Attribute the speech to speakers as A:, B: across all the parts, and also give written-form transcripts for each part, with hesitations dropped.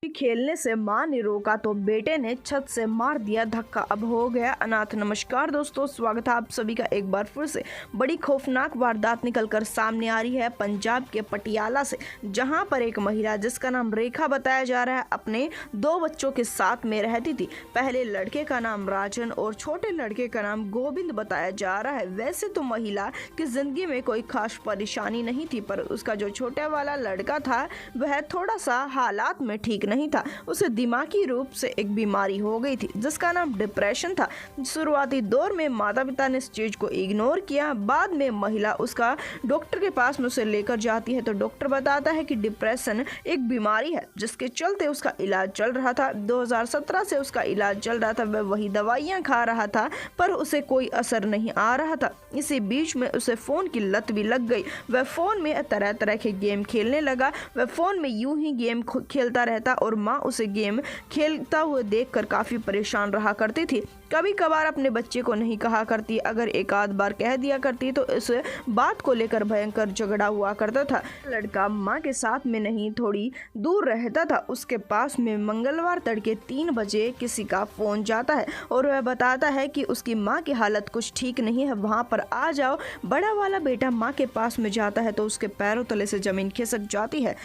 A: खेलने से मां ने रोका तो बेटे ने छत से मार दिया धक्का, अब हो गया अनाथ। नमस्कार दोस्तों, स्वागत है आप सभी का एक बार फिर से। बड़ी खौफनाक वारदात निकलकर सामने आ रही है पंजाब के पटियाला से, जहां पर एक महिला जिसका नाम रेखा बताया जा रहा है अपने 2 बच्चों के साथ में रहती थी। पहले लड़के का नाम राजन और छोटे लड़के का नाम गोविंद बताया जा रहा है। वैसे तो महिला की जिंदगी में कोई खास परेशानी नहीं थी, पर उसका जो छोटा वाला लड़का था वह थोड़ा सा हालात में ठीक नहीं था। उसे दिमागी रूप से एक बीमारी हो गई थी जिसका नाम डिप्रेशन था। शुरुआती दौर में माता पिता ने इस चीज को इग्नोर किया। बाद में महिला उसका डॉक्टर के पास में उसे लेकर जाती है तो डॉक्टर बताता है कि डिप्रेशन एक बीमारी है जिसके चलते उसका इलाज चल रहा था। 2017 से उसका इलाज चल रहा था, वह वही दवाइयां खा रहा था पर उसे कोई असर नहीं आ रहा था। इसी बीच में उसे फोन की लत भी लग गई। वह फोन में तरह तरह के गेम खेलने लगा। वह फोन में यूं ही गेम खेलता रहता और माँ उसे गेम खेलता हुए देखकर काफी परेशान रहा करती थी। कभी कभार अपने बच्चे को नहीं कहा करती, अगर एक आध बार कह दिया करती तो इस बात को लेकर भयंकर झगड़ा हुआ करता था। लड़का माँ के साथ में नहीं, थोड़ी दूर रहता था। उसके पास में मंगलवार तड़के 3 बजे किसी का फोन जाता है और वह बताता है कि उसकी माँ की हालत कुछ ठीक नहीं है, वहाँ पर आ जाओ। बड़ा वाला बेटा माँ के पास में जाता है तो उसके पैरों तले से जमीन खिसक जाती है।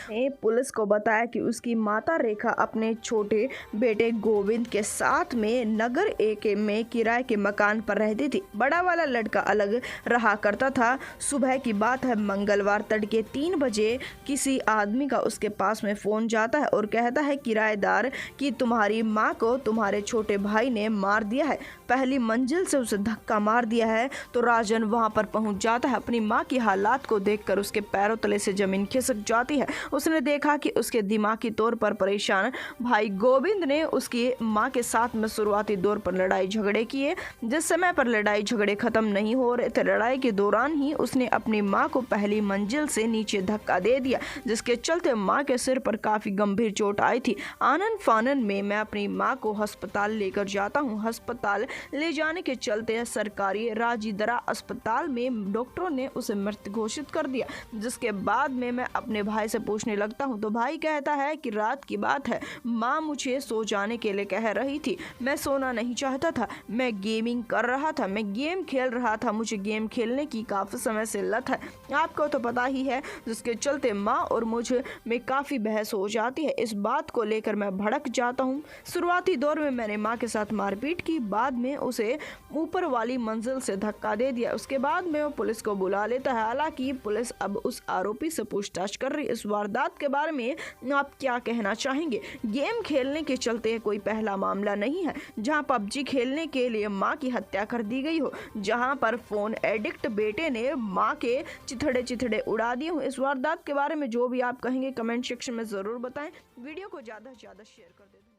A: पुलिस को बताया कि उसकी माता रेखा अपने छोटे बेटे गोविंद के साथ में नगर एक में किराए के मकान पर रहती थी। बड़ा वाला लड़का अलग रहा करता था। सुबह की बात है, मंगलवार तड़के 3 बजे किसी आदमी का उसके पास में फोन जाता है और कहता है किराएदार कि तुम्हारी माँ को तुम्हारे छोटे भाई ने मार दिया है, पहली मंजिल से उसे धक्का मार दिया है। तो राजन वहां पर पहुंच जाता है। अपनी माँ की हालात को देखकर उसके पैरों तले से जमीन खिसक जाती है। उसने देखा कि उसके दिमागी तौर पर परेशान भाई गोविंद ने उसकी माँ के साथ में शुरुआती दौर पर लड़ाई झगड़े किए। जिस समय पर लड़ाई झगड़े खत्म नहीं हो रहे थे, लड़ाई के दौरान ही उसने अपनी माँ को पहली मंजिल से नीचे धक्का दे दिया, जिसके चलते माँ के सिर पर काफी गंभीर चोट आई थी। आनन फानन में मैं अपनी माँ को अस्पताल लेकर जाता हूँ। अस्पताल ले जाने के चलते सरकारी राजीदरा अस्पताल में डॉक्टरों ने उसे मृत घोषित कर दिया। जिसके बाद में मैं अपने भाई से पूछने लगता हूँ तो भाई कहता है कि रात की बात है, माँ मुझे सो जाने के लिए कह रही थी, मैं सोना नहीं चाहता था, मैं गेमिंग कर रहा था, मैं गेम खेल रहा था, मुझे गेम खेलने की काफी समय से लत है, आपको तो पता ही है। जिसके चलते माँ और मुझ में काफी बहस हो जाती है। इस बात को लेकर मैं भड़क जाता हूँ। शुरुआती दौर में मैंने माँ के साथ मारपीट की, बाद में उसे ऊपर वाली मंजिल से धक्का दे दिया। उसके बाद में वो पुलिस को बुला लेता है। हालांकि पुलिस अब उस आरोपी से पूछताछ कर रही है। इस वारदात के बारे में आप क्या कहना चाहेंगे? गेम खेलने के चलते कोई पहला मामला नहीं है जहां पबजी खेलने के लिए मां की हत्या कर दी गई हो, जहां पर फोन एडिक्ट बेटे ने मां के चिथड़े चिथड़े उड़ा दिए हो। इस वारदात के बारे में जो भी आप कहेंगे कमेंट सेक्शन में जरूर बताएं। वीडियो को ज्यादा से ज्यादा शेयर कर दें।